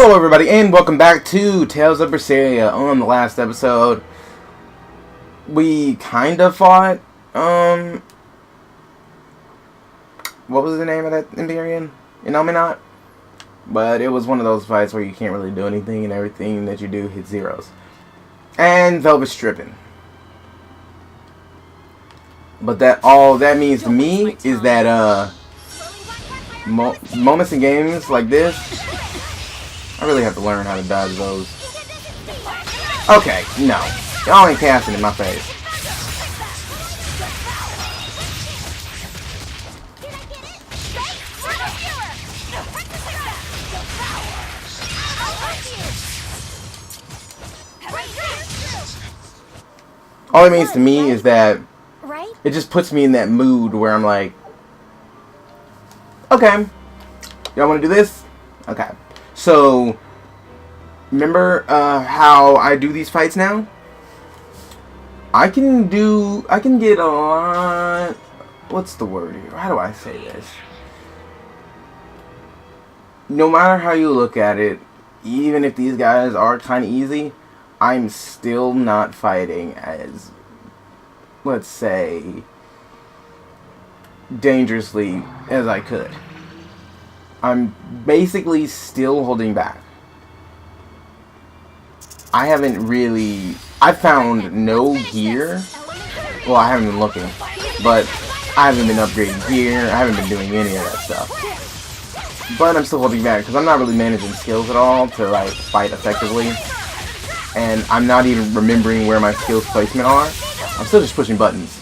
Hello everybody and welcome back to Tales of Berseria. On the last episode, we kind of fought, what was the name of that Empyrean? Innominat? But it was one of those fights where you can't really do anything and everything that you do hits zeros. And Velvet's tripping. But all that means to me is that, moments in games like this, I really have to learn how to dodge those. Okay, no. Y'all ain't casting in my face. All it means to me is that it just puts me in that mood where I'm like, okay, y'all want to do this? Okay. So, remember how I do these fights now? I can get a lot, what's the word here? How do I say this? No matter how you look at it, even if these guys are kind of easy, I'm still not fighting as, let's say, dangerously as I could. I'm basically still holding back. I found no gear. Well, I haven't been looking, but I haven't been upgrading gear. I haven't been doing any of that stuff. But I'm still holding back because I'm not really managing skills at all to like fight effectively. And I'm not even remembering where my skills placement are. I'm still just pushing buttons.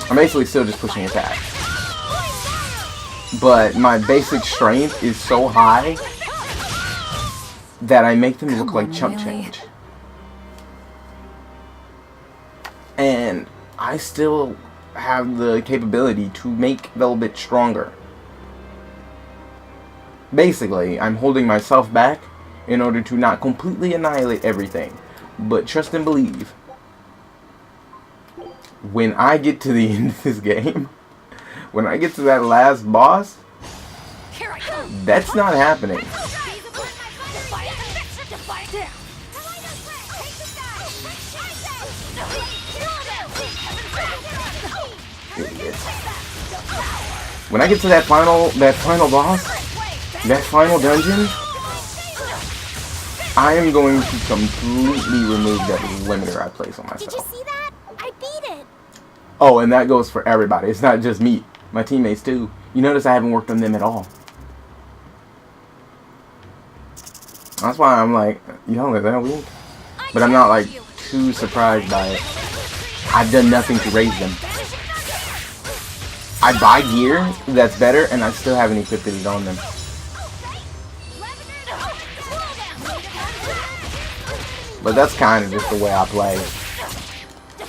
I'm basically still just pushing attack. But my basic strength is so high that I make them look like chump change. And I still have the capability to make Velvet stronger. Basically, I'm holding myself back in order to not completely annihilate everything. But trust and believe, when I get to the end of this game, when I get to that last boss, that's not happening. When I get to that final boss, that final dungeon, I am going to completely remove that limiter I place on myself. Did you see that? I beat it. Oh, and that goes for everybody. It's not just me. My teammates too. You notice I haven't worked on them at all. That's why I'm like, y'all are that weak. But I'm not like too surprised by it. I've done nothing to raise them. I buy gear that's better and I still haven't equipped it on them. But that's kind of just the way I play.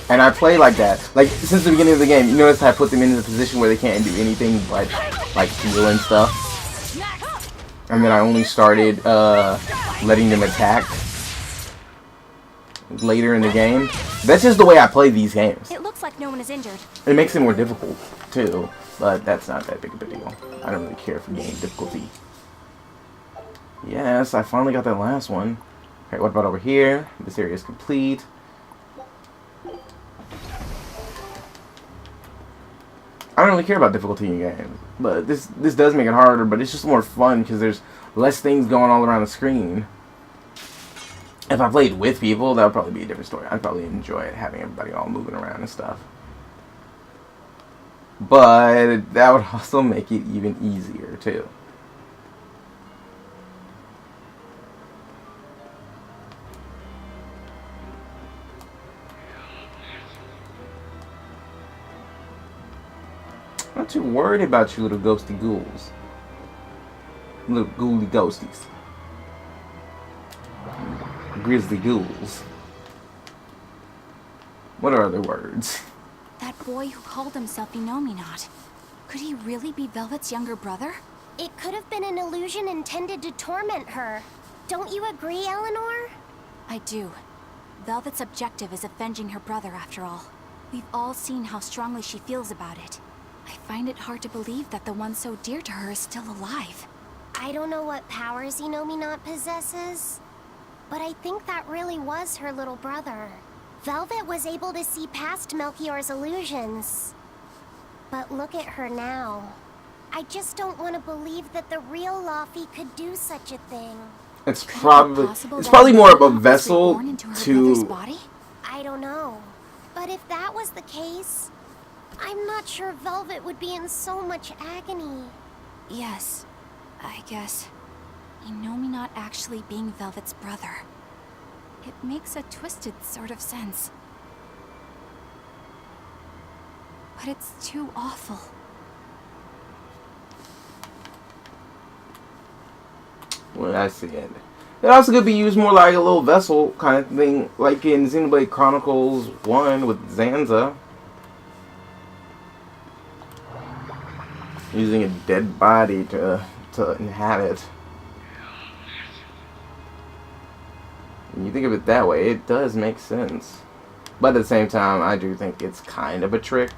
And I play like that. Like, since the beginning of the game, you notice I put them into the position where they can't do anything but, like heal and stuff. And then I only started, letting them attack later in the game. That's just the way I play these games. It looks like no one is injured. It makes it more difficult, too. But that's not that big of a deal. I don't really care for game difficulty. Yes, I finally got that last one. Okay, what about over here? This area is complete. I don't really care about difficulty in games, but this does make it harder, but it's just more fun because there's less things going all around the screen. If I played with people, that would probably be a different story. I'd probably enjoy it, having everybody all moving around and stuff. But that would also make it even easier, too. I'm not too worried about you little ghosty ghouls. Little ghouly ghosties. Grizzly ghouls. What are other words? That boy who called himself Innominat. Could he really be Velvet's younger brother? It could have been an illusion intended to torment her. Don't you agree, Eleanor? I do. Velvet's objective is avenging her brother after all. We've all seen how strongly she feels about it. I find it hard to believe that the one so dear to her is still alive. I don't know what powers Inominat possesses, but I think that really was her little brother. Velvet was able to see past Melchior's illusions. But look at her now. I just don't want to believe that the real Laufey could do such a thing. It's probably more of a vessel to... I don't know. But if that was the case, I'm not sure Velvet would be in so much agony. Yes, I guess. Inominat actually being Velvet's brother. It makes a twisted sort of sense. But it's too awful. Well, I see it. It also could be used more like a little vessel kind of thing, like in Xenoblade Chronicles 1 with Zanza. Using a dead body to inhabit. When you think of it that way, it does make sense. But at the same time, I do think it's kind of a trick.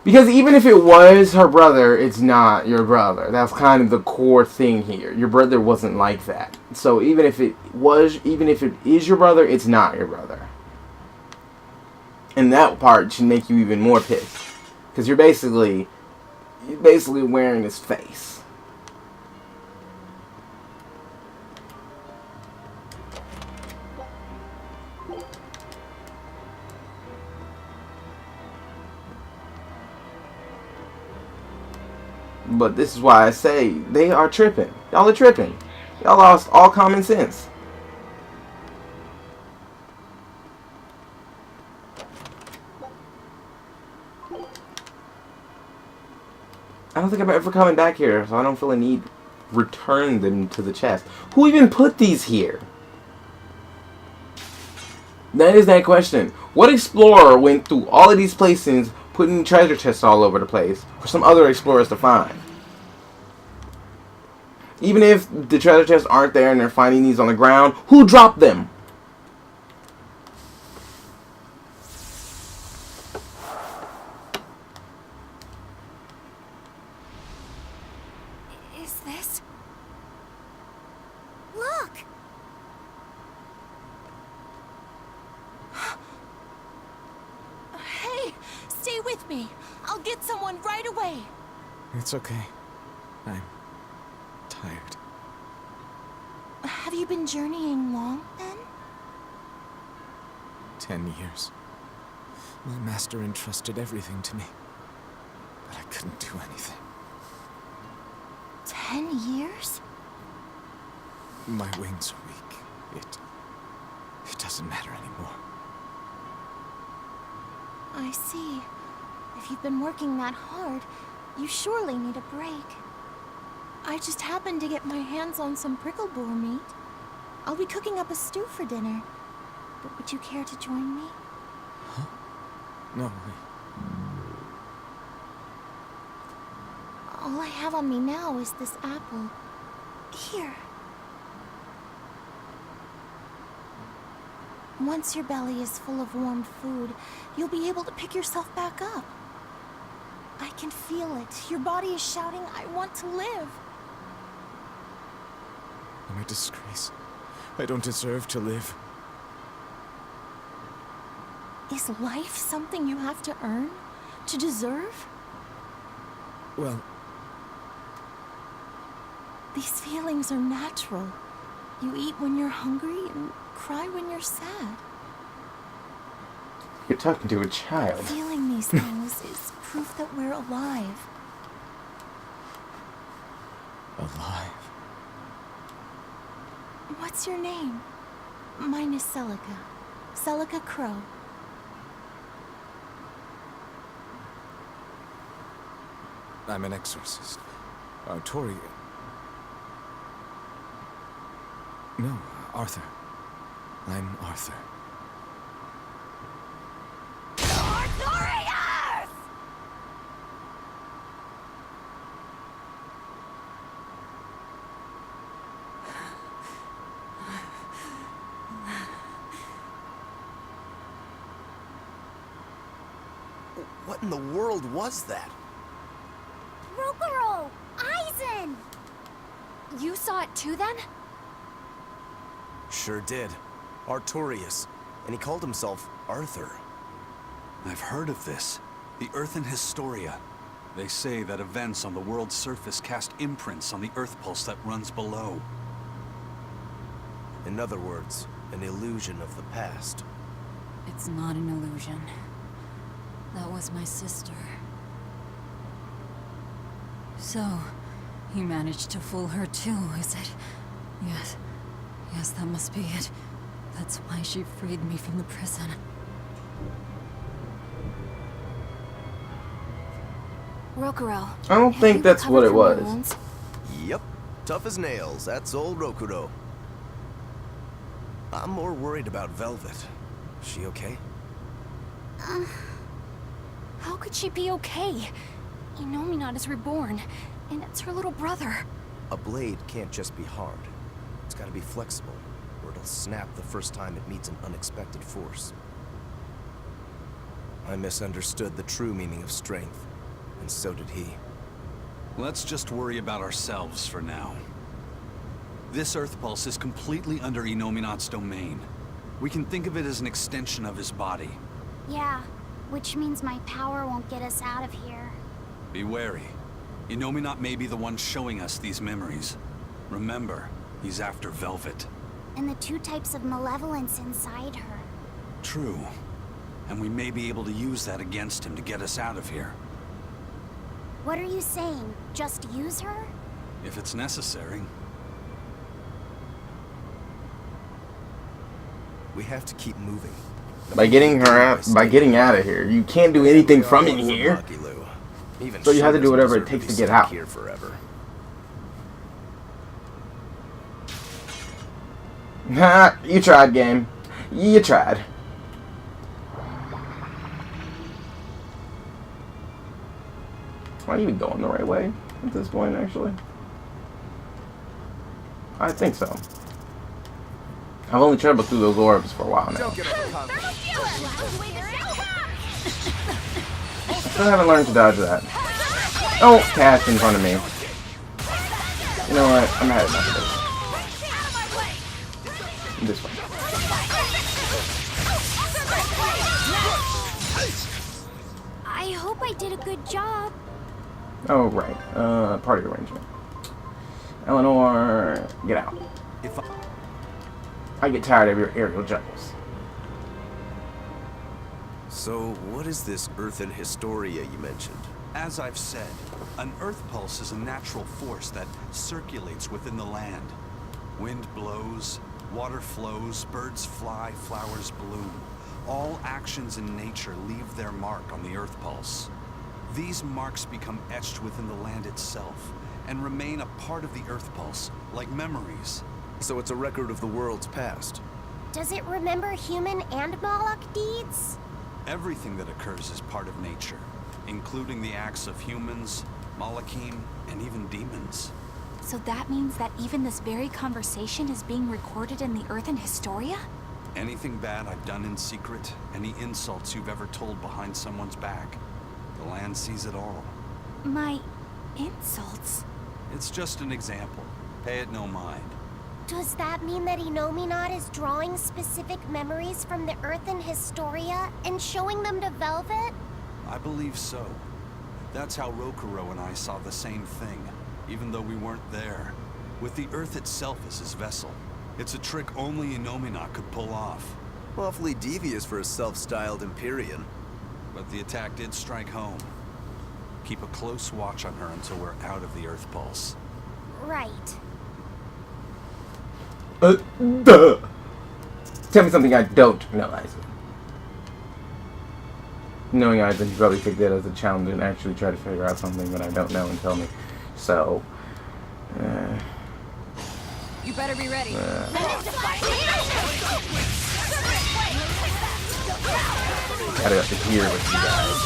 Because even if it was her brother, it's not your brother. That's kind of the core thing here. Your brother wasn't like that. So even if it is your brother, it's not your brother. And that part should make you even more pissed. Because you're basically wearing his face. But this is why I say they are tripping. Y'all are tripping. Y'all lost all common sense. I don't think I'm ever coming back here, so I don't feel a need to return them to the chest. Who even put these here? That is that question. What explorer went through all of these places, putting treasure chests all over the place for some other explorers to find? Even if the treasure chests aren't there and they're finding these on the ground, who dropped them? Is this? Look! Hey, stay with me. I'll get someone right away. It's okay. I'm tired. Have you been journeying long, then? 10 years. My master entrusted everything to me, but I couldn't do anything. 10 years? My wings are weak. It doesn't matter anymore. I see. If you've been working that hard, you surely need a break. I just happened to get my hands on some prickle boar meat. I'll be cooking up a stew for dinner. But would you care to join me? Huh? No, All I have on me now is this apple. Here. Once your belly is full of warm food, you'll be able to pick yourself back up. I can feel it. Your body is shouting, I want to live. I'm a disgrace. I don't deserve to live. Is life something you have to earn? To deserve? Well, These feelings are natural. You eat when you're hungry and cry when you're sad. You're talking to a child. Feeling these things is proof that we're alive. alive. What's your name? Mine is Celica. Celica Crow. I'm an exorcist. Tori... No, Arthur. I'm Arthur. Arthurius! What in the world was that? Rokuro! Aizen! You saw it too, then? Sure did. Artorias. And he called himself Arthur. I've heard of this. The Earthen Historia. They say that events on the world's surface cast imprints on the Earth pulse that runs below. In other words, an illusion of the past. It's not an illusion. That was my sister. So, you managed to fool her too, is it? Yes. Yes, that must be it. That's why she freed me from the prison. Rokuro. I don't have think you that's what recovered it from your was. wounds? Yep. Tough as nails. That's old Rokuro. I'm more worried about Velvet. She okay? How could she be okay? Inominat is reborn, and it's her little brother. A blade can't just be hard. It's gotta be flexible, or it'll snap the first time it meets an unexpected force. I misunderstood the true meaning of strength, and so did he. Let's just worry about ourselves for now. This Earth pulse is completely under Inominat's domain. We can think of it as an extension of his body. Yeah, which means my power won't get us out of here. Be wary. Inominat may be the one showing us these memories. Remember, he's after Velvet. And the two types of malevolence inside her. True. And we may be able to use that against him to get us out of here. What are you saying? Just use her? If it's necessary. We have to keep moving. By getting out of here, you can't do anything from in here. So you have to do whatever it takes to get out. Here forever. Ha! You tried, game. You tried. Are you even going the right way at this point, actually? I think so. I've only traveled through those orbs for a while now. I still haven't learned to dodge that. Don't cast in front of me. You know what? I'm had enough of this. This way. I hope I did a good job. Oh, right. Party arrangement. Eleanor, get out. If I get tired of your aerial juggles. So, what is this Earthen Historia you mentioned? As I've said, an Earth pulse is a natural force that circulates within the land. Wind blows, water flows, birds fly, flowers bloom. All actions in nature leave their mark on the Earth pulse. These marks become etched within the land itself and remain a part of the Earth pulse, like memories. So it's a record of the world's past. Does it remember human and Moloch deeds? Everything that occurs is part of nature, including the acts of humans, Malachim, and even demons. So that means that even this very conversation is being recorded in the Earthen Historia? Anything bad I've done in secret, any insults you've ever told behind someone's back, the land sees it all. My insults? It's just an example. Pay it no mind. Does that mean that Inominat is drawing specific memories from the Earthen Historia and showing them to Velvet? I believe so. That's how Rokuro and I saw the same thing, even though we weren't there. With the Earth itself as his vessel. It's a trick only Inominat could pull off. Awfully devious for a self-styled Empyrean. But the attack did strike home. Keep a close watch on her until we're out of the Earth pulse. Right. Duh. Tell me something I don't know, Isaac. Knowing Isaac, you probably take that as a challenge and actually try to figure out something that I don't know and tell me. So, You better be ready. gotta hear with you guys.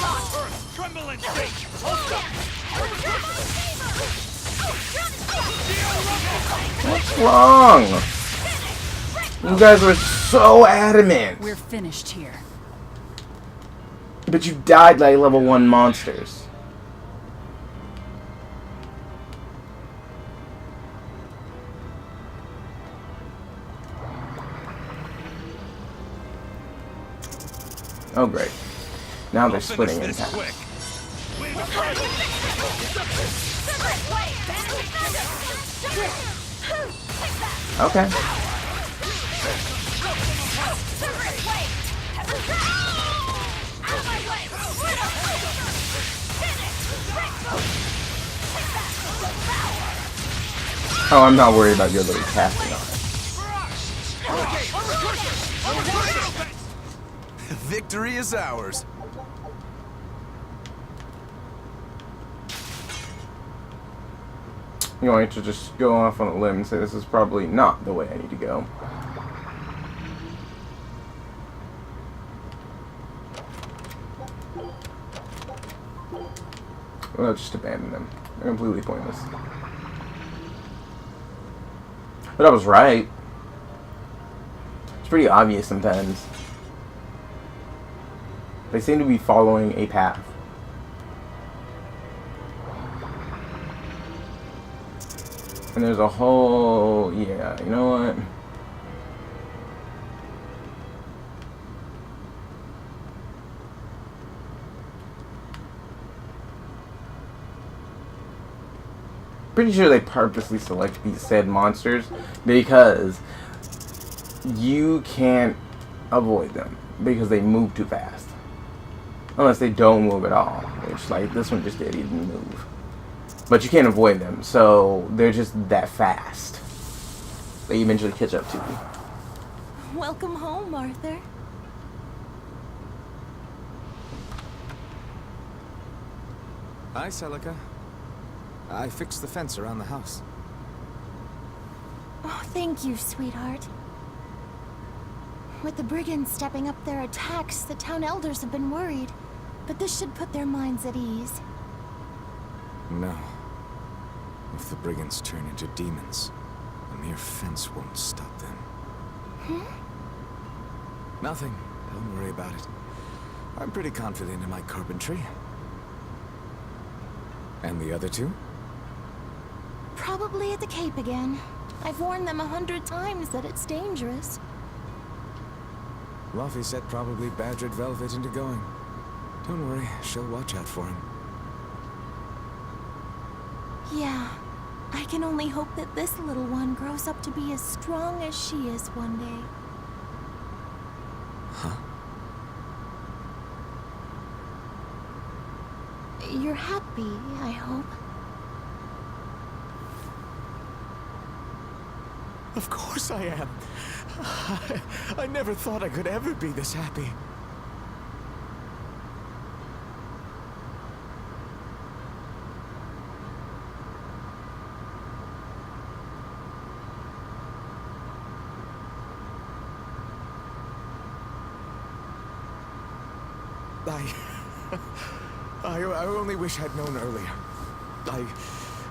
What's wrong? You guys were so adamant. We're finished here. But you died like level 1 monsters. Oh, great. Now they're I'll finish splitting in this half. quick. Okay. Oh, I'm not worried about your little casting on it. Victory is ours. You want me to just go off on a limb and say this is probably not the way I need to go. Well, just abandon them. They're completely pointless. But I was right. It's pretty obvious sometimes. They seem to be following a path. And there's a whole... yeah, you know what? Pretty sure they purposely select these said monsters because you can't avoid them because they move too fast. Unless they don't move at all, which, like, this one just did. He didn't move. But you can't avoid them, so they're just that fast. They eventually catch up to you. Welcome home, Arthur. Hi, Celica. I fixed the fence around the house. Oh, thank you, sweetheart. With the brigands stepping up their attacks, the town elders have been worried. But this should put their minds at ease. No. If the brigands turn into demons, a mere fence won't stop them. Nothing. Don't worry about it. I'm pretty confident in my carpentry. And the other two? Probably at the Cape again. I've warned them 100 times that it's dangerous. Laphicet probably badgered Velvet into going. Don't worry, she'll watch out for him. Yeah. I can only hope that this little one grows up to be as strong as she is one day. Huh? You're happy, I hope. Of course I am. I never thought I could ever be this happy. I only wish I'd known earlier. I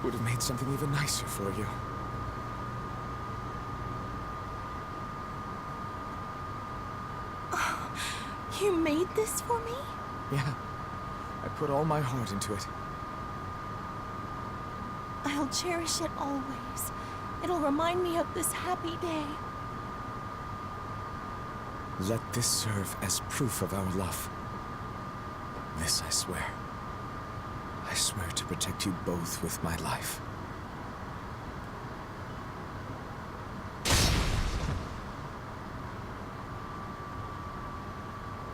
would have made something even nicer for you. You made this for me? Yeah. I put all my heart into it. I'll cherish it always. It'll remind me of this happy day. Let this serve as proof of our love. This I swear. I swear to protect you both with my life.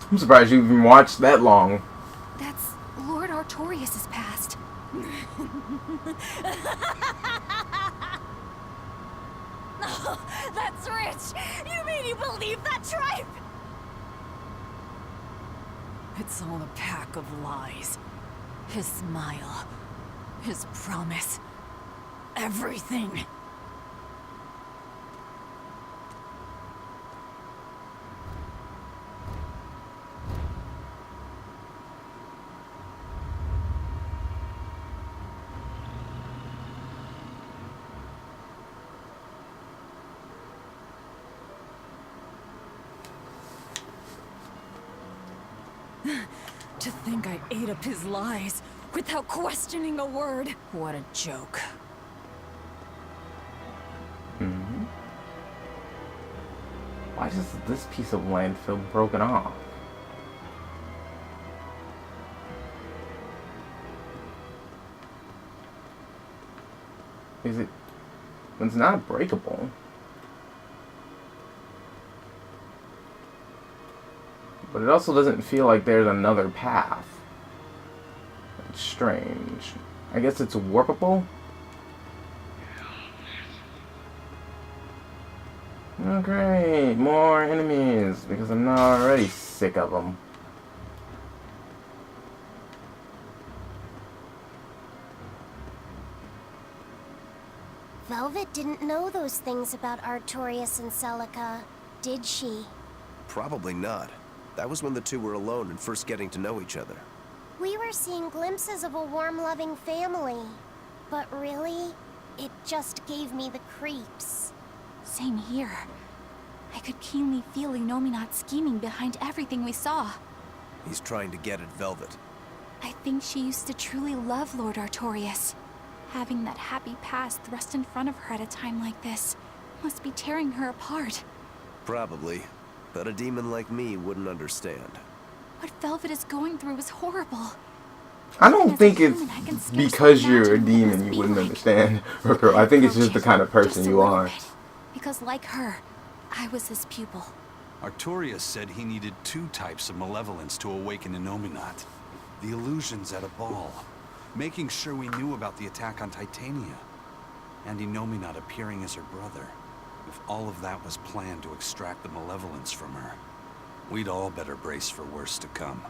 I'm surprised you even watched that long. That's Lord Artorias' past. Oh, that's rich! You mean you believe that tripe? It's all a pack of lies. His smile, his promise, everything. To think I ate up his lies without questioning a word. What a joke. Why does this piece of land feel broken off? It's not breakable. But it also doesn't feel like there's another path. It's strange. I guess it's warpable? Oh great, more enemies, because I'm not already sick of them. Velvet didn't know those things about Artorias and Celica, did she? Probably not. That was when the two were alone and first getting to know each other. We were seeing glimpses of a warm, loving family. But really, it just gave me the creeps. Same here. I could keenly feel Inominat scheming behind everything we saw. He's trying to get at Velvet. I think she used to truly love Lord Artorias. Having that happy past thrust in front of her at a time like this must be tearing her apart. Probably. But a demon like me wouldn't understand. What Velvet is going through is horrible. I don't think it's because you're a demon you wouldn't understand, Rooker. I think it's just the kind of person you are. Because like her, I was his pupil. Artorias said he needed 2 types of malevolence to awaken Inominat. The illusions at a ball, making sure we knew about the attack on Titania, and Inominat appearing as her brother. If all of that was planned to extract the malevolence from her, we'd all better brace for worse to come.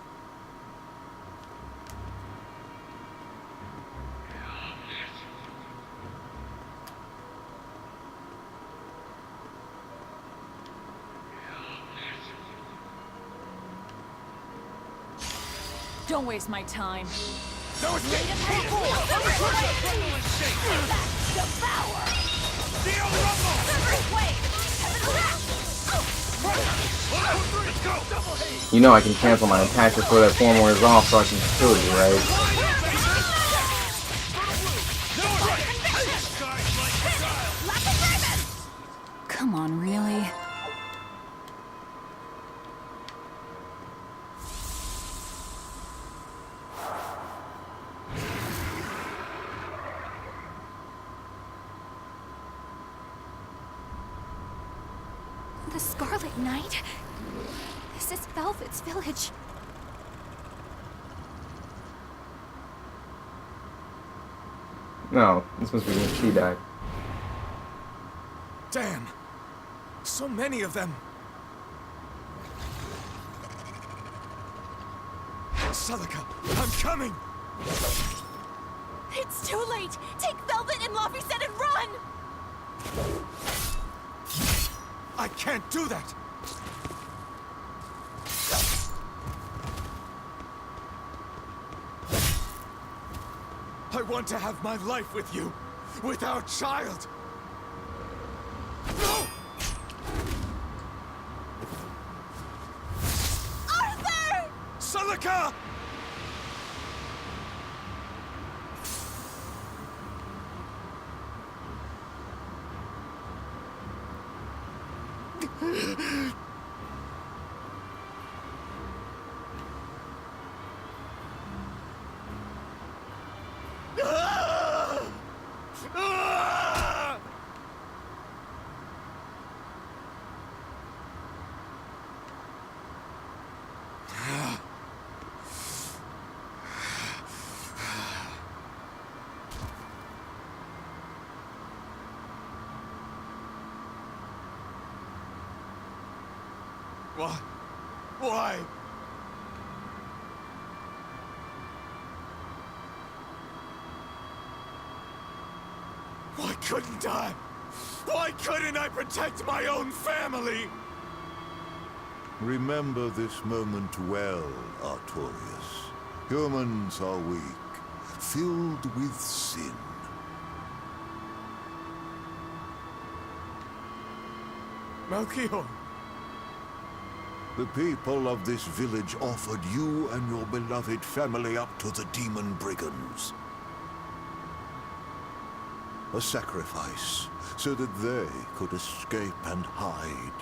Don't waste my time. You know I can cancel my attack before that form wears off so I can kill you, right? Come on, really? The Scarlet Knight? This is Velvet's village. No, this must be when she died. Damn! So many of them! Celica, I'm coming! It's too late! Take Velvet and Laphicet and run! I can't do that! I want to have my life with you, with our child! No! Arthur! Celica! Why? Why? Why couldn't I? Why couldn't I protect my own family? Remember this moment well, Artorias. Humans are weak, filled with sin. Melchior! The people of this village offered you and your beloved family up to the demon brigands. A sacrifice, so that they could escape and hide.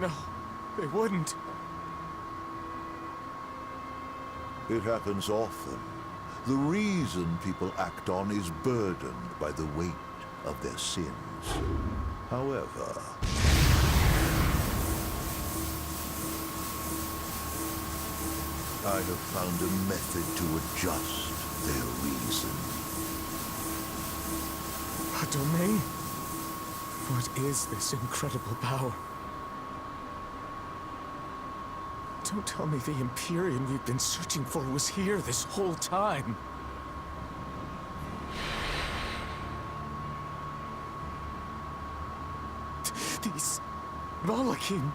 No, they wouldn't. It happens often. The reason people act on is burdened by the weight of their sins. However, I have found a method to adjust their reason. A domain? What is this incredible power? Don't tell me the Empyrean we've been searching for was here this whole time. These Malakim.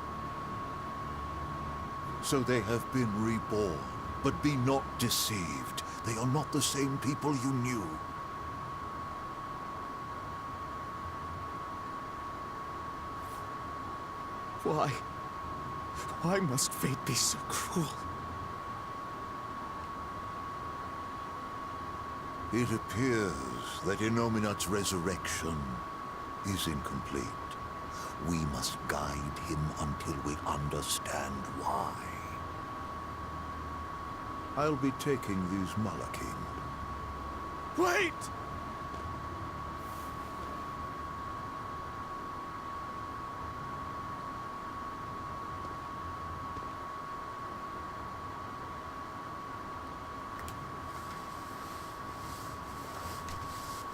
So they have been reborn. But be not deceived. They are not the same people you knew. Why? Why must fate be so cruel? It appears that Innominat's resurrection is incomplete. We must guide him until we understand why. I'll be taking these Malakim. Wait!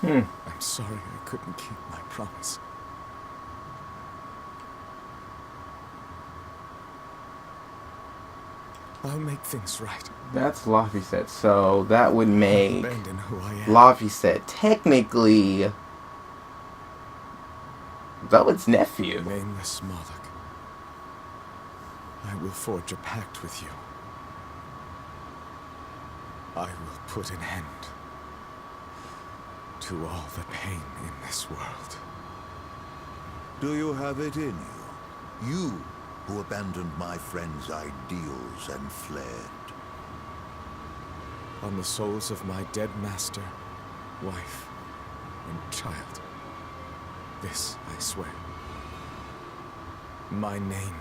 I'm sorry I couldn't keep my promise. I'll make things right. That's Laphicet, so that would make Abandon who I am. Laphicet technically Velvet's nephew. Nameless Moloch. I will forge a pact with you. I will put an end to all the pain in this world. Do you have it in you? You who abandoned my friend's ideals and fled. On the souls of my dead master, wife, and child. This I swear. My name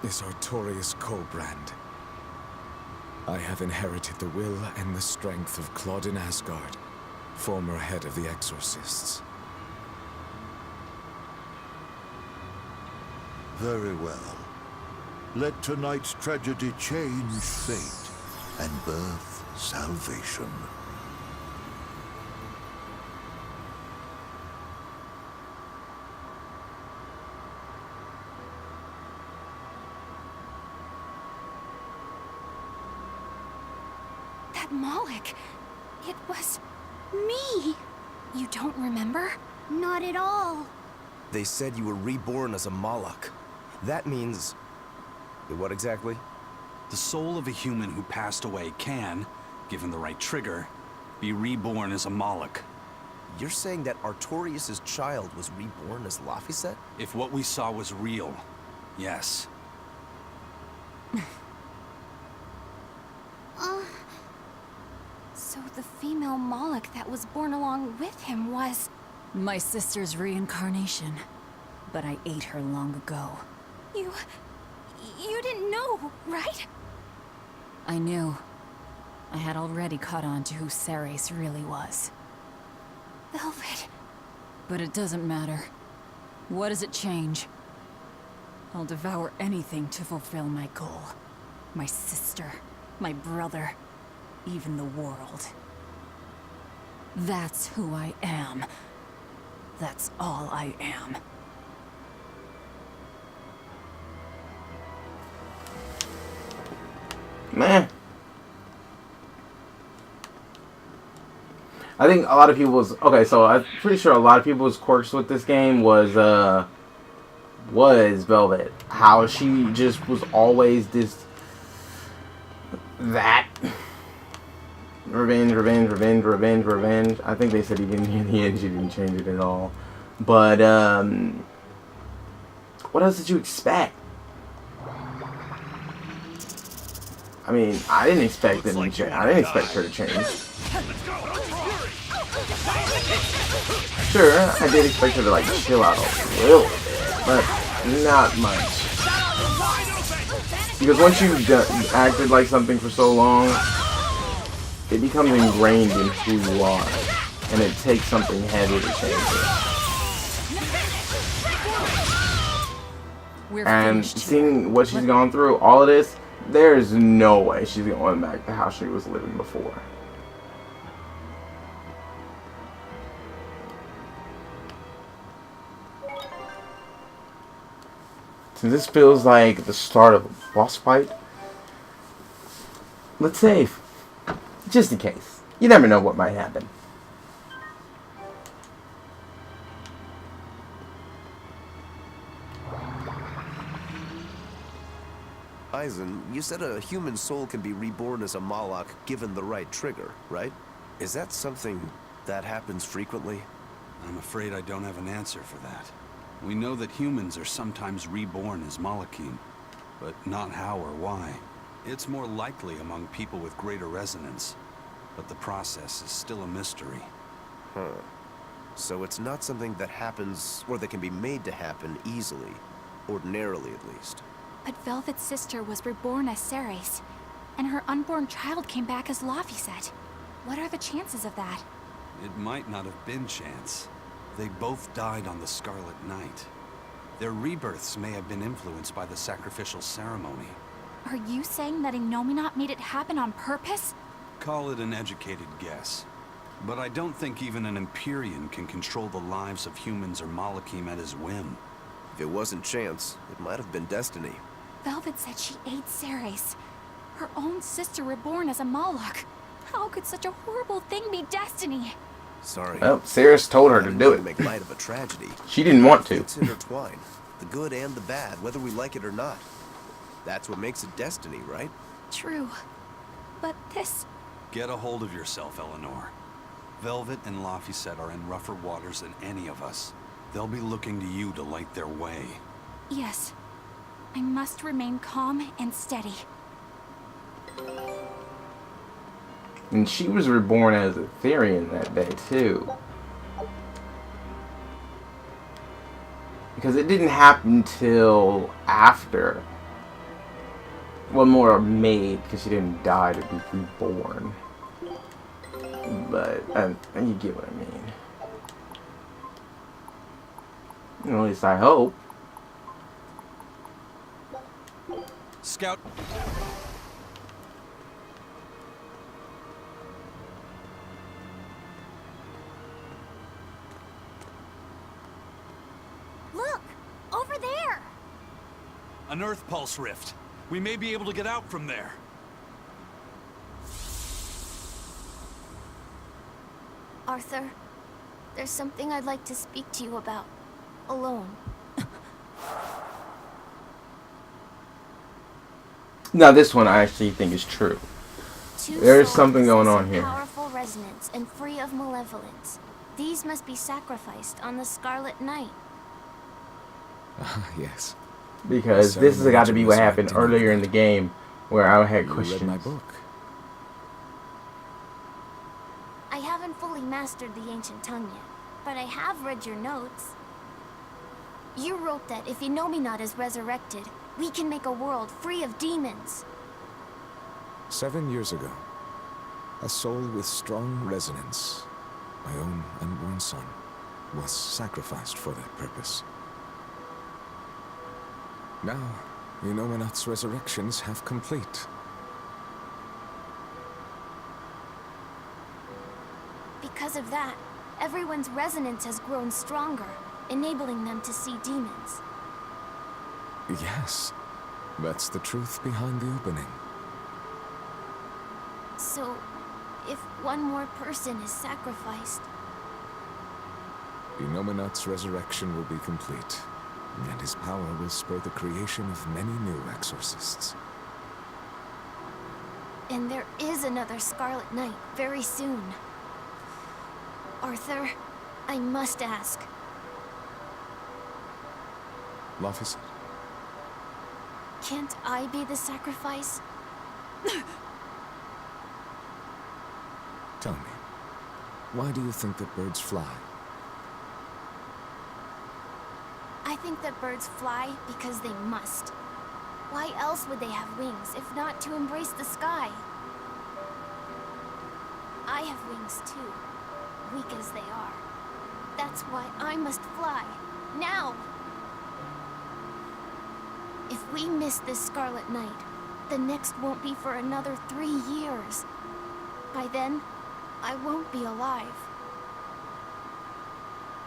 is Artorius Colbrand. I have inherited the will and the strength of Claudin Asgard, former head of the Exorcists. Very well. Let tonight's tragedy change fate and birth salvation. That Moloch, it was me. You don't remember? Not at all. They said you were reborn as a Moloch. That means... what exactly? The soul of a human who passed away can, given the right trigger, be reborn as a Moloch. You're saying that Artorius' child was reborn as Laphicet? If what we saw was real, yes. So the female Moloch that was born along with him was... My sister's reincarnation. But I ate her long ago. You didn't know, right? I knew. I had already caught on to who Ceres really was. Velvet. But it doesn't matter. What does it change? I'll devour anything to fulfill my goal. My sister, my brother, even the world. That's who I am. That's all I am. Man. I think a lot of people's... Okay, so I'm pretty sure a lot of people's quirks with this game was Velvet. How she just was always this... That. Revenge, revenge, revenge, revenge, revenge. I think they said even in the end she didn't change it at all. But, what else did you expect? I mean, I didn't expect them to change. I didn't expect her to change. Sure, I did expect her to, like, chill out a little bit, but not much. Because once you've acted like something for so long, it becomes ingrained in who you are, and it takes something heavy to change it. We're And finished here. seeing what she's gone through, all of this, there's no way she's going back to how she was living before. Since this feels like the start of a boss fight, let's save. Just in case. You never know what might happen. Eisen, you said a human soul can be reborn as a Malak given the right trigger, right? Is that something that happens frequently? I'm afraid I don't have an answer for that. We know that humans are sometimes reborn as Malakim, but not how or why. It's more likely among people with greater resonance, but the process is still a mystery. Huh. So it's not something that happens, or that can be made to happen easily. Ordinarily, at least. But Velvet's sister was reborn as Ceres, and her unborn child came back as Laphicet. What are the chances of that? It might not have been chance. They both died on the Scarlet Night. Their rebirths may have been influenced by the sacrificial ceremony. Are you saying that Innominat made it happen on purpose? Call it an educated guess. But I don't think even an Empyrean can control the lives of humans or Malakim at his whim. If it wasn't chance, it might have been destiny. Velvet said she ate Ceres, her own sister reborn as a Moloch. How could such a horrible thing be destiny? Sorry. Well, Ceres told her to do it. Make light of a tragedy. She didn't want to. It's intertwined. The good and the bad, whether we like it or not. That's what makes it destiny, right? True. But this... Get a hold of yourself, Eleanor. Velvet and Laphicet are in rougher waters than any of us. They'll be looking to you to light their way. Yes. I must remain calm and steady. And she was reborn as a Therian that day, too. Because it didn't happen till after. Well, more made, because she didn't die to be reborn. But, you get what I mean. At least I hope. Scout. Look! Over there! An Earth Pulse rift. We may be able to get out from there. Arthur, there's something I'd like to speak to you about. Alone. Now this one I actually think is true. There's something going on here. Powerful resonance and free of malevolence. These must be sacrificed on the Scarlet Night. Yes. Because this has got to be what happened earlier in the game, where I had You questions. read my book. I haven't fully mastered the ancient tongue yet, but I have read your notes. You wrote that if Innominat is resurrected, we can make a world free of demons. 7 years ago, a soul with strong resonance, my own unborn son, was sacrificed for that purpose. Now, Innominat's resurrections have complete. Because of that, everyone's resonance has grown stronger, enabling them to see demons. Yes, that's the truth behind the opening. So, if one more person is sacrificed, Innominat's resurrection will be complete, and his power will spur the creation of many new exorcists. and there is another Scarlet Night very soon. Arthur, I must ask. Laphicet, Can't I be the sacrifice? tell me, why do you think that birds fly? I think that birds fly because they must. Why else would they have wings if not to embrace the sky? I have wings too, weak as they are. That's why I must fly, now! If we miss this Scarlet Night, the next won't be for another 3 years. By then, I won't be alive.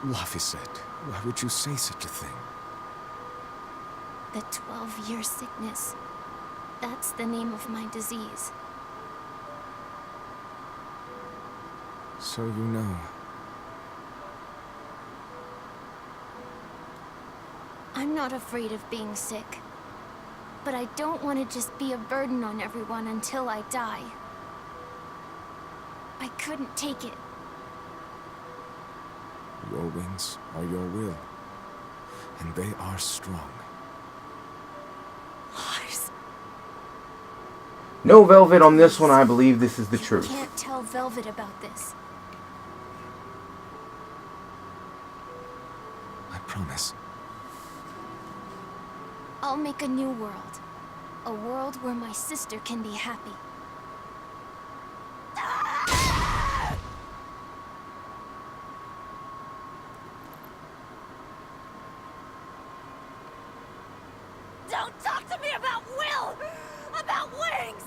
Laphicet, why would you say such a thing? The 12-year sickness. That's the name of my disease. So you know. I'm not afraid of being sick. But I don't want to just be a burden on everyone until I die. I couldn't take it. Your wings are your will, and they are strong. Lies. No Velvet on this one. I believe this is the truth. Can't tell Velvet about this. I promise. I'll make a new world. A world where my sister can be happy. Don't talk to me about will! About wings!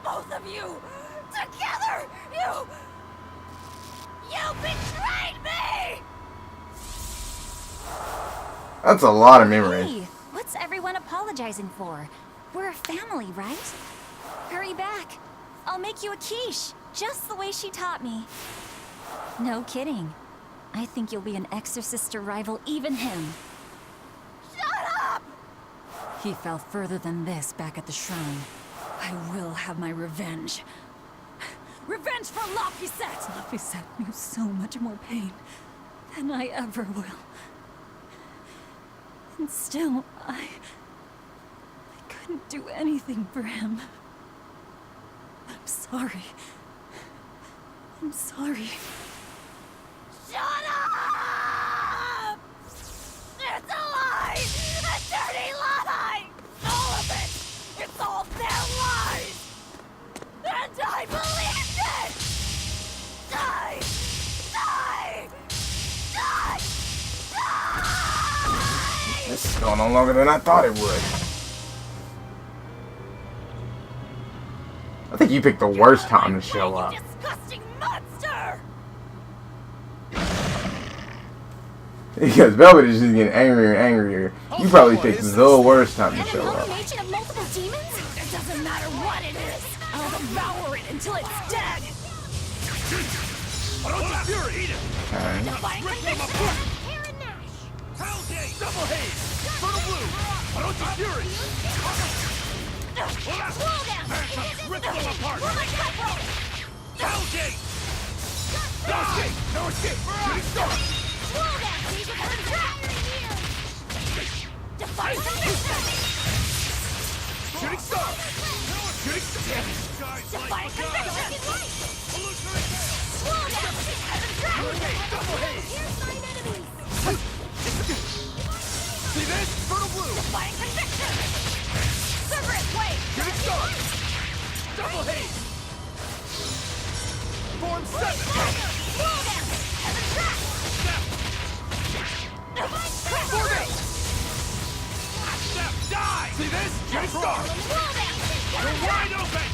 Both of you! Together! You betrayed me! That's a lot of memory. Hey, what's everyone apologizing for? We're a family, right? Hurry back. I'll make you a quiche, just the way she taught me. No kidding. I think you'll be an exorcist to rival even him. Shut up! He fell further than this back at the shrine. I will have my revenge. Revenge for Laphicet! Laphicet knew so much more pain than I ever will. And still, I couldn't do anything for him. I'm sorry. I'm sorry. Shut up! It's a lie! A dirty lie! All of it! It's all their lies! And I believed it! Die! Die! Die! Die! This is going on longer than I thought it would. I think you picked the worst time to show up. You disgusting monster! Because Velvet is just getting angrier and angrier. You probably picked the worst time to show up. Combination of multiple demons? It doesn't matter what it is! I'll devour it until it's dead! Fury! Eat it! Okay. Divine Rip them conviction! apart! Hair and Nash! Hellgate! Double haze! Fertile blue! Orochi Fury! Slow down! Rip them apart! We're like cutthroat! Hellgate! No escape! No escape! Shooting star! Slow down! These are coming back! Divine conviction! Shooting star! Shooting star! Divine conviction! Illusionary tail! Slow down! Heaven's trap! Hurricane! Double haze! Here's my enemies! See this? Fertile blue! Divine conviction! Severus Wave! Shooting star! Double haze! Form 7! Slow down! Heaven's trap! Form 8! Step! Die! See this? Shooting star! Slow down! You're wide open!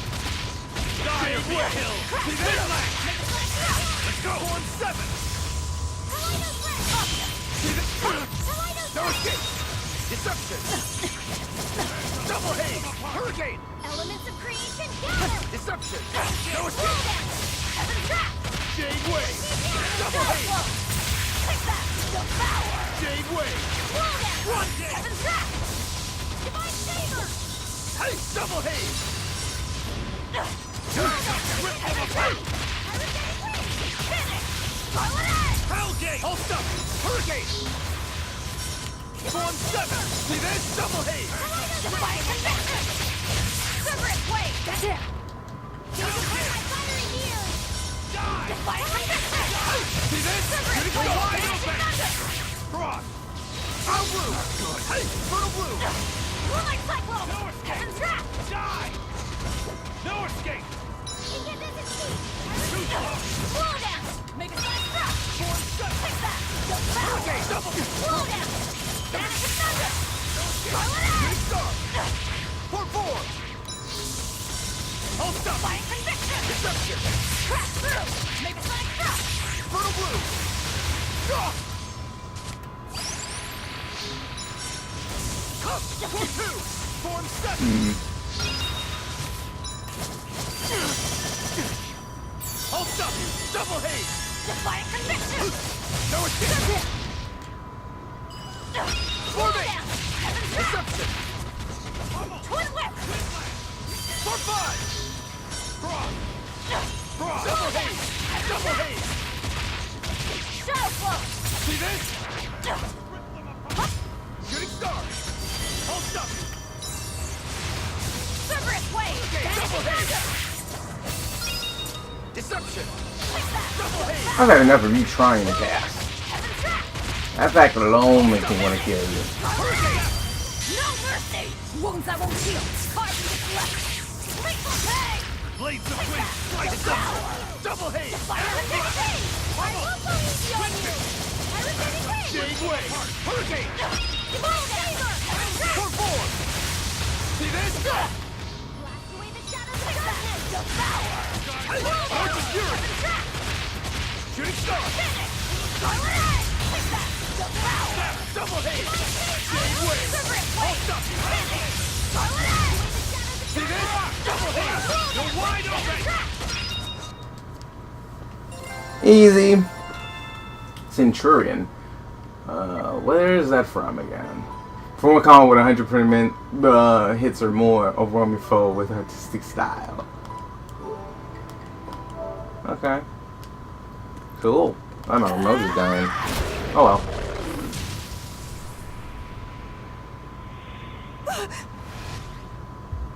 Die or be a hill! See this? Let's go! Form 7! See this? No escape! Deception! Double haze! Hurricane! Elements of creation, gather! Deception! No escape! Heaven's trap! Jade Wave! Double haze! Take that! Devour! Jade Wave! Slow down! One day! Heaven's trap! Divine favor! Hey! Double haze! Rip them apart! Finish! Scarlet Edge! Hellgate! Hold up! Hurricane! Form 7! See this? Double haze! Divine conviction! Severus Wave! That's it! Die! Divine conviction! See this? Shooting star! Wide open! Cross! Out blue! Good! Hey! Fertile blue! Moonlight Cyclone! No escape! Heaven's trap! Die! No escape! You can get this escape! Too close! I'll stop you! Double haze! Defiant conviction! No escape! Slow down! Heaven's wrath! Deception! Twin whip! For 5! Frost! Double haze! Double haze! Shadow flow! See this? Shooting star! I'll stop you! Cerberus wave! Double haze! Deception! Double haze! I've had enough of you trying to cast. Heaven's wrath! That fact alone makes me want to kill you. No mercy! Wounds that won't heal! Scars in this left! Lethal pay! Blades of wind! Slice down! Double haze! Fire conviction! I will go easy on you! Pyrotechnic wave! Jade wave! Hurricane! Evolve saber! Heaven's wrath! For 4! See this? Blast away the shadows of darkness! Devour! March of Fury! Heaven's wrath! Shooting star! Finish! Scarlet Eye! Take that! Devour! Double haze! Jade wave! Cerberus I'll wave! stop you! Finish! Scarlet Eye! See this? Double haze! You're wide open! Easy. Centurion. Where is that from again? Form a combo with 100% hits or more, overwhelm your foe with artistic style. Okay. Cool. Oh, my remote is dying. Oh well.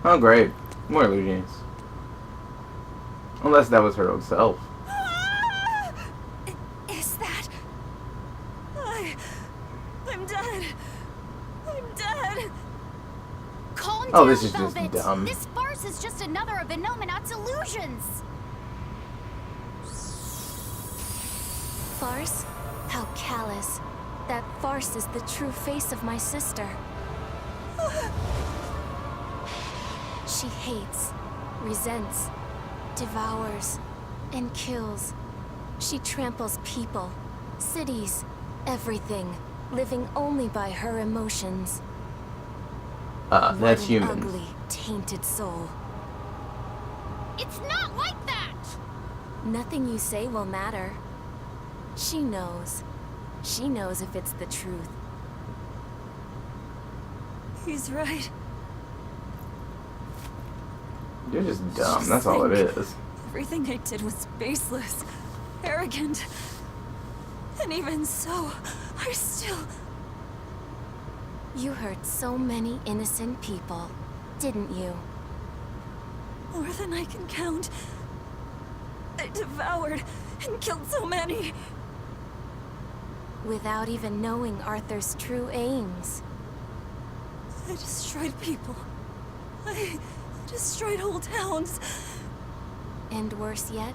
Oh great. More illusions. Unless that was her own self. Is that... I'm dead. I'm dead. Calm Oh, down, this is just Velvet. dumb. This farce is just another of Inominat's illusions. Farce? How callous. That farce is the true face of my sister. She hates, resents, devours, and kills. She tramples people, cities, everything, living only by her emotions. That's What an humans. ugly, tainted soul. It's not like that! Nothing you say will matter. She knows. She knows if it's the truth. He's right. You're just dumb, that's all it is. Everything I did was baseless, arrogant. And even so, I still... You hurt so many innocent people, didn't you? More than I can count. I devoured and killed so many. Without even knowing Arthur's true aims. I destroyed people. I destroyed whole towns. And worse yet,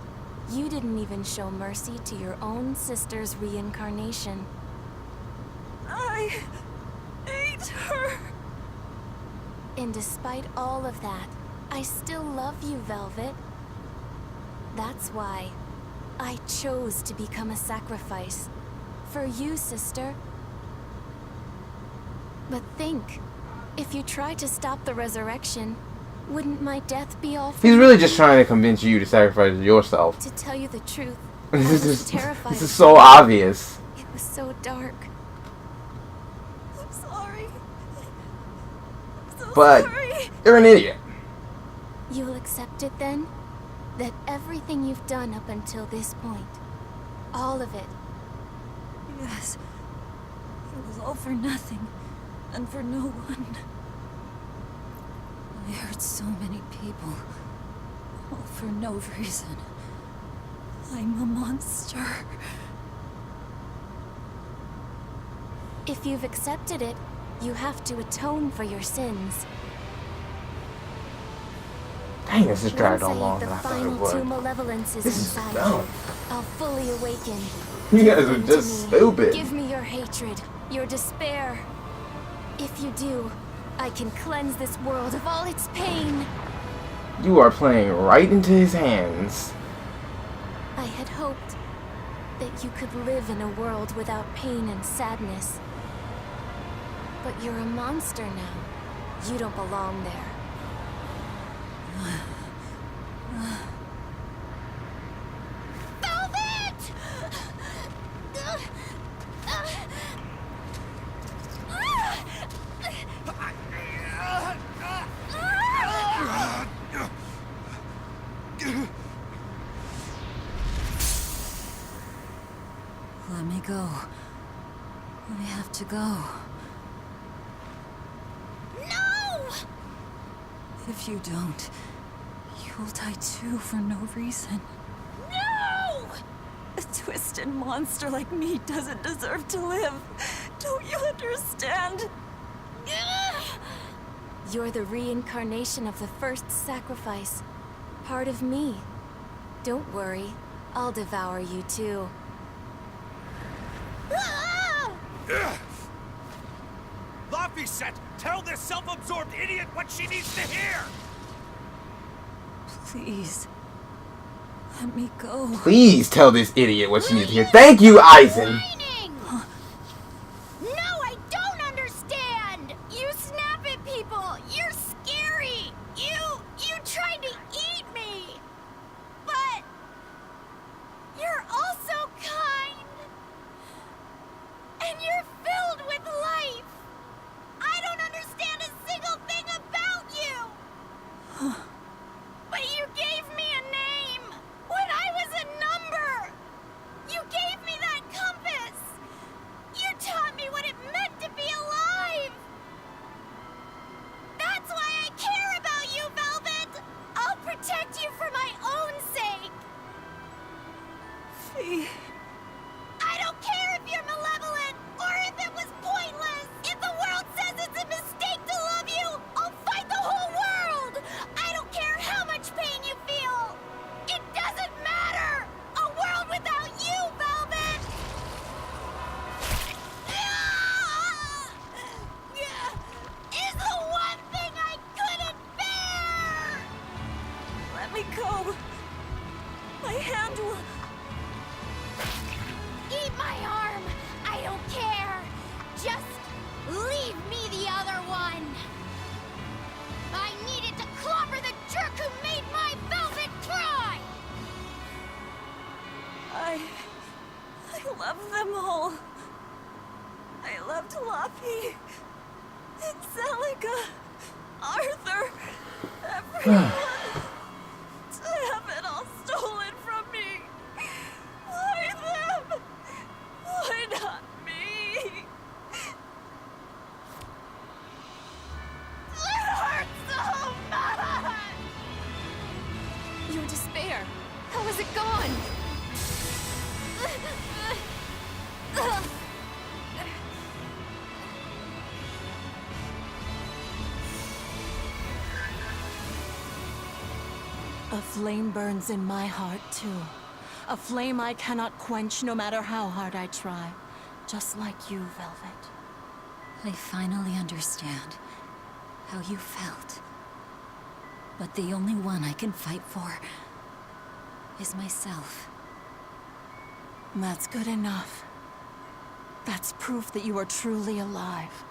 you didn't even show mercy to your own sister's reincarnation. I ate her. And despite all of that, I still love you, Velvet. That's why I chose to become a sacrifice. For you, sister. But think, if you tried to stop the resurrection, wouldn't my death be all for He's really just trying to convince you to sacrifice yourself. To tell you the truth, I was This terrified. is so obvious. It was so dark. I'm sorry. I'm so But sorry. you're an idiot. You'll accept it then? That everything you've done up until this point, all of it, Yes. It was all for nothing. And for no one. I hurt so many people. All for no reason. I'm a monster. if you've accepted it, you have to atone for your sins. Dang, this has dragged on Once I longer have than the I thought it final two would. malevolences This is inside dumb. you, I'll fully awaken. You guys are Come to just me. stupid. Give me your hatred. hatred, your despair. If you do, I can cleanse this world of all its pain. You are playing right into his hands. I had hoped that you could live in a world without pain and sadness. But you're a monster now. You don't belong there. Velvet! Let me go. I have to go. No! If you don't, you'll die too for no reason. No! A twisted monster like me doesn't deserve to live. Don't you understand? You're the reincarnation of the first sacrifice. Part of me. Don't worry. I'll devour you too. Laphicet, tell this self-absorbed idiot what she needs to hear! Please. Let me go. Please tell this idiot what she needs to hear. Thank you, Eisen. No, I don't understand! You snap at people! You're scary! You tried to eat me! But you're also kind! And you're filled with life! I don't understand a single thing about you! But you gave me a name! When I was a number! You gave me that compass! You taught me what it meant to be alive! That's why I care about you, Velvet! I'll protect you for my own sake! Fee. I don't care if you're malevolent, or if it was pointless! If the world says it's a mistake to love you, I'll fight the whole world! I don't care how much pain you feel! It doesn't matter! A world without you, Velvet! Is the one thing I couldn't bear! Let me go. My hand will... Eat my arm! I don't care! Just leave me the other one! I needed to clobber the jerk who made my Velvet cry! I love them all. I loved Lappy, and Celica, Arthur, everyone. To have it all stolen from me. Why them? Why not me? It hurts so much! Your despair, how is it gone? A flame burns in my heart, too. A flame I cannot quench no matter how hard I try. Just like you, Velvet. I finally understand how you felt. But the only one I can fight for is myself. That's good enough. That's proof that you are truly alive.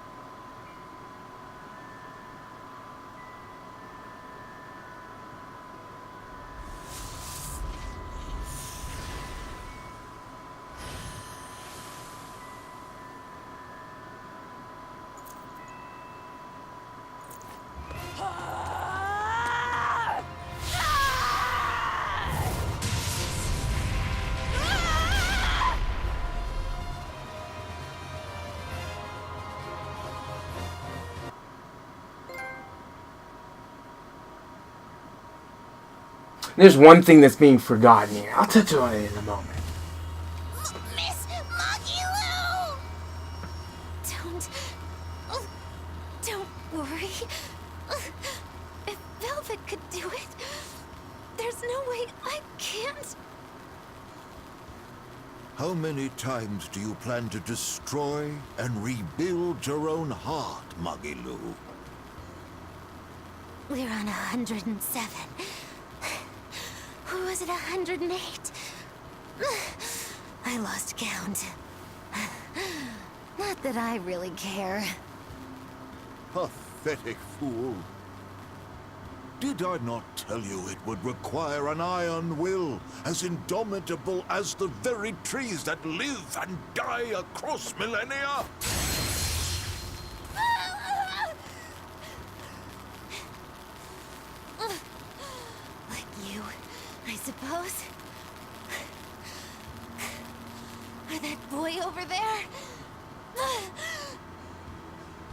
There's one thing that's being forgotten here. I'll touch on it in a moment. Miss Magilu! Don't worry. If Velvet could do it, there's no way I can't. How many times do you plan to destroy and rebuild your own heart, Magilu? We're on 107. Or was it 108? I lost count. Not that I really care. Pathetic fool. Did I not tell you it would require an iron will, as indomitable as the very trees that live and die across millennia? Like you, I suppose. Or that boy over there.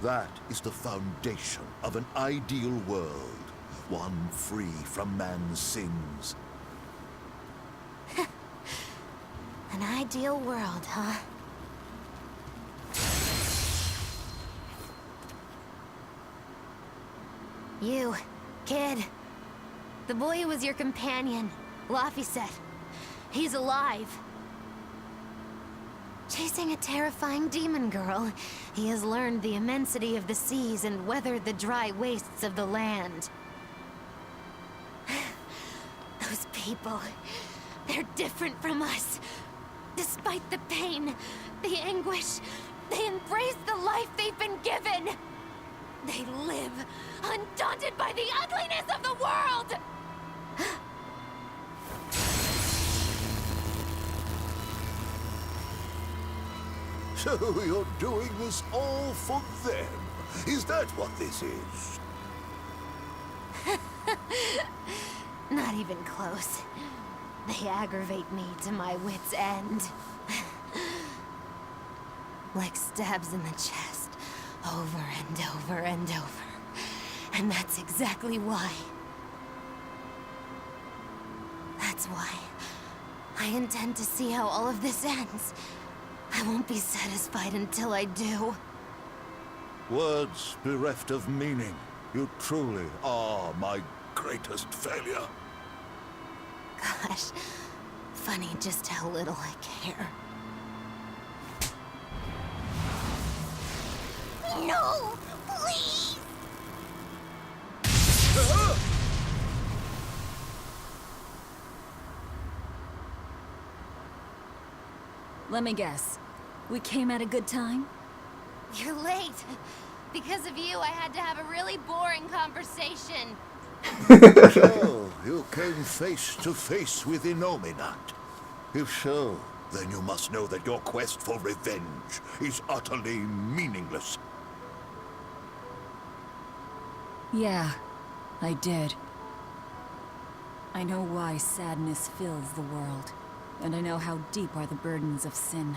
That is the foundation of an ideal world. One free from man's sins. An ideal world, huh? You, kid. The boy who was your companion, Laphicet. He's alive. Chasing a terrifying demon girl, he has learned the immensity of the seas and weathered the dry wastes of the land. Those people, they're different from us. Despite the pain, the anguish, they embrace the life they've been given. They live, undaunted by the ugliness of the world! So you're doing this all for them? Is that what this is? Not even close. They aggravate me to my wit's end. Like stabs in the chest, over and over and over. And that's exactly why. That's why I intend to see how all of this ends. I won't be satisfied until I do. Words bereft of meaning. You truly are my greatest failure. Gosh, funny just how little I care. No! Please! Let me guess. We came at a good time? You're late. Because of you, I had to have a really boring conversation. So, you came face to face with Innominat. If so, then you must know that your quest for revenge is utterly meaningless. Yeah, I did. I know why sadness fills the world, and I know how deep are the burdens of sin.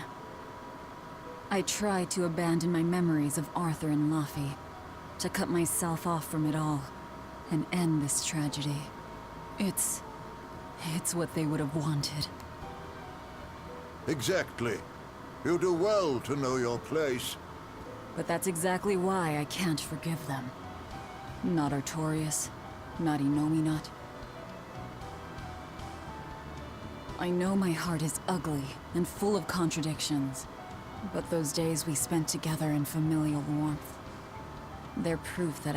I tried to abandon my memories of Arthur and Laphi, to cut myself off from it all, and end this tragedy. It's what they would have wanted. Exactly. You do well to know your place. But that's exactly why I can't forgive them. Not Artorias, not Innominat. I know my heart is ugly and full of contradictions, but those days we spent together in familial warmth, they're proof that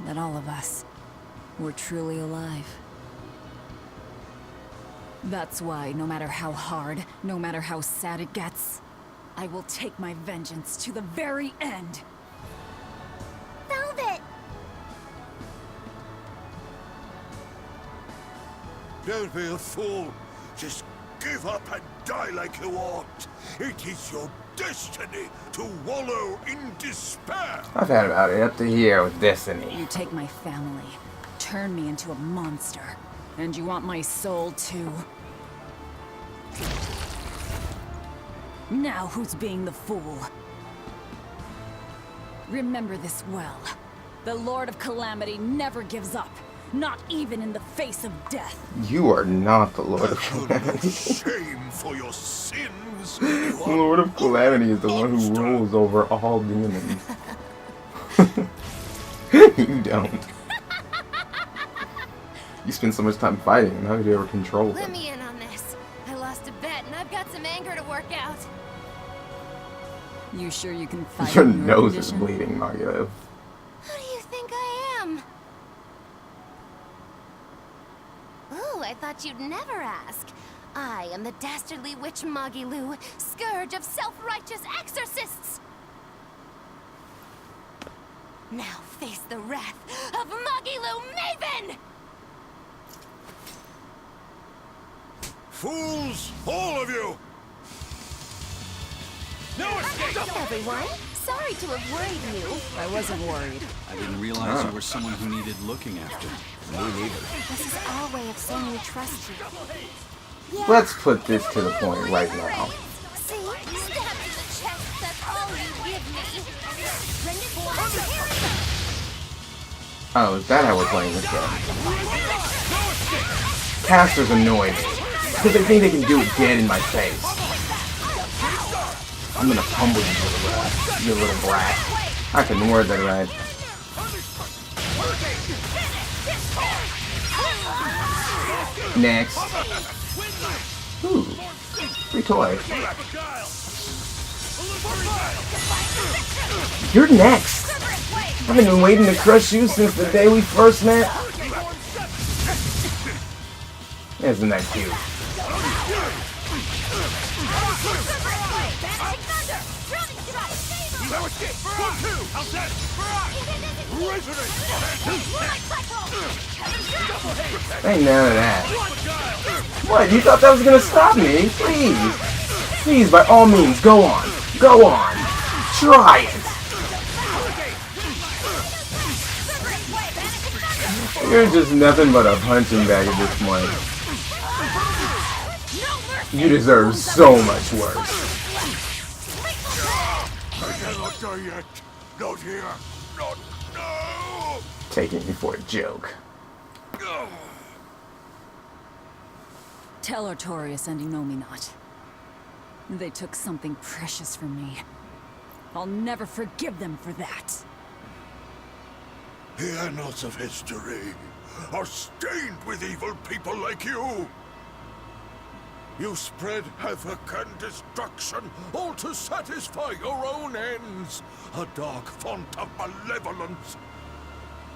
that all of us, were truly alive. That's why, no matter how hard, no matter how sad it gets, I will take my vengeance to the very end. Velvet! Don't be a fool. Just give up and die like you ought. It is your destiny to wallow in despair. I've had about it up to here with Destiny. You take my family, turn me into a monster, and you want my soul too. Now who's being the fool? Remember this well. The Lord of Calamity never gives up, not even in the face of death. You are not the Lord of Calamity. Shame for your sins. The Lord of Calamity is the one who rules over all demons. You don't. You spend so much time fighting, and how did you ever control Let them? me in on this. I lost a bet, and I've got some anger You sure you can fight Your in nose is condition? bleeding, Margo. Who do you think I am? Ooh, I thought you'd never ask. I am the dastardly witch Magilu, scourge of self-righteous exorcists. Now face the wrath of Magilu Maven! Fools, all of you! No escape! Everyone, sorry to have worried you. I wasn't worried. I didn't realize you were someone who needed looking after. Me neither. This is our way of saying we trust you. Yeah. Let's put this to the point right now. See? Stab in the chest, that's all you give me. Oh, is that how we're playing this game? Casters annoy me. Because they think they can do it dead in my face. I'm gonna pummel you little brat. I can word that right. Next. Ooh. Free toy. You're next! I've been waiting to crush you since the day we first met. Isn't that cute? Ain't none of that. What? You thought that was gonna stop me? Please. Please, by all means, go on. Go on. Try it. You're just nothing but a punching bag at this point. You deserve so much worse. I cannot die yet. Not here. Not now. Taking me for a joke. Tell Artorias and Inominat. They took something precious from me. I'll never forgive them for that. The annals of history are stained with evil people like you. You spread havoc and destruction, all to satisfy your own ends. A dark font of malevolence.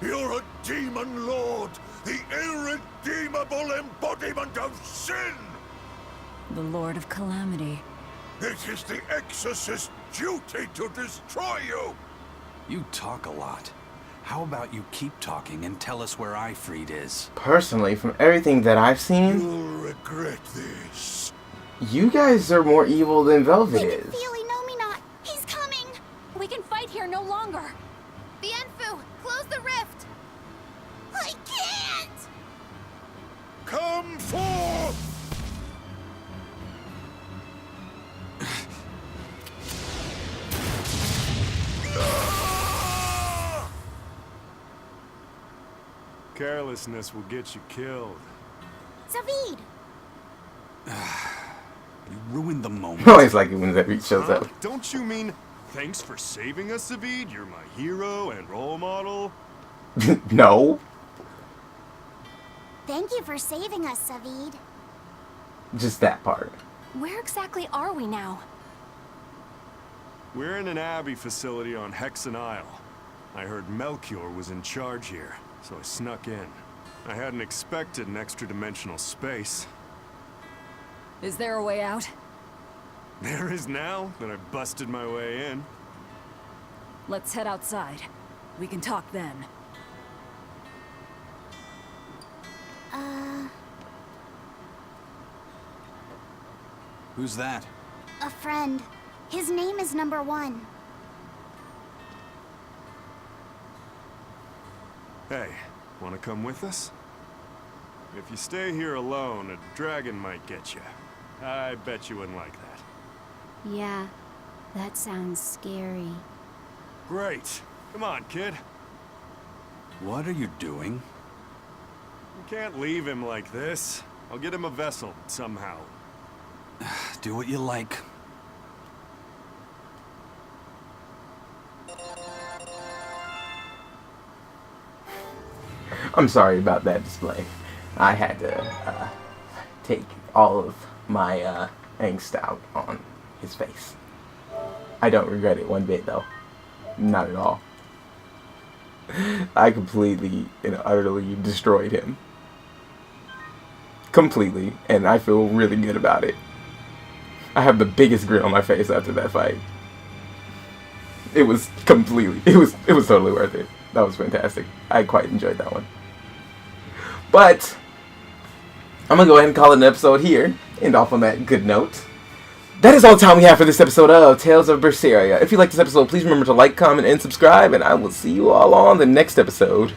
You're a demon lord, the irredeemable embodiment of sin. The Lord of Calamity. It is the exorcist's duty to destroy you. You talk a lot. How about you keep talking and tell us where Ifrit is? Personally, from everything that I've seen, You'll regret this. you guys are more evil than Velvet We is. can feel Inominat. He's coming. We can fight here no longer. Bienfu, close the rift. I can't. Come forth! Carelessness will get you killed. Zavid. You ruined the moment. I always like it when Zephyr shows up. Don't you mean thanks for saving us, Zavid? You're my hero and role model. No. Thank you for saving us, Zavid. Just that part. Where exactly are we now? We're in an Abbey facility on Hexen Isle. I heard Melchior was in charge here, so I snuck in. I hadn't expected an extra-dimensional space. Is there a way out? There is now that I busted my way in. Let's head outside. We can talk then. Who's that? A friend. His name is Number 1. Hey, wanna come with us? If you stay here alone, a dragon might get you. I bet you wouldn't like that. Yeah, that sounds scary. Great. Come on, kid. What are you doing? You can't leave him like this. I'll get him a vessel, somehow. Do what you like. I'm sorry about that display. I had to take all of my angst out on his face. I don't regret it one bit, though. Not at all. I completely and utterly destroyed him. Completely. And I feel really good about it. I have the biggest grin on my face after that fight. It was completely, it was totally worth it. That was fantastic. I quite enjoyed that one. But I'm going to go ahead and call it an episode here. End off on that good note. That is all the time we have for this episode of Tales of Berseria. If you like this episode, please remember to like, comment, and subscribe. And I will see you all on the next episode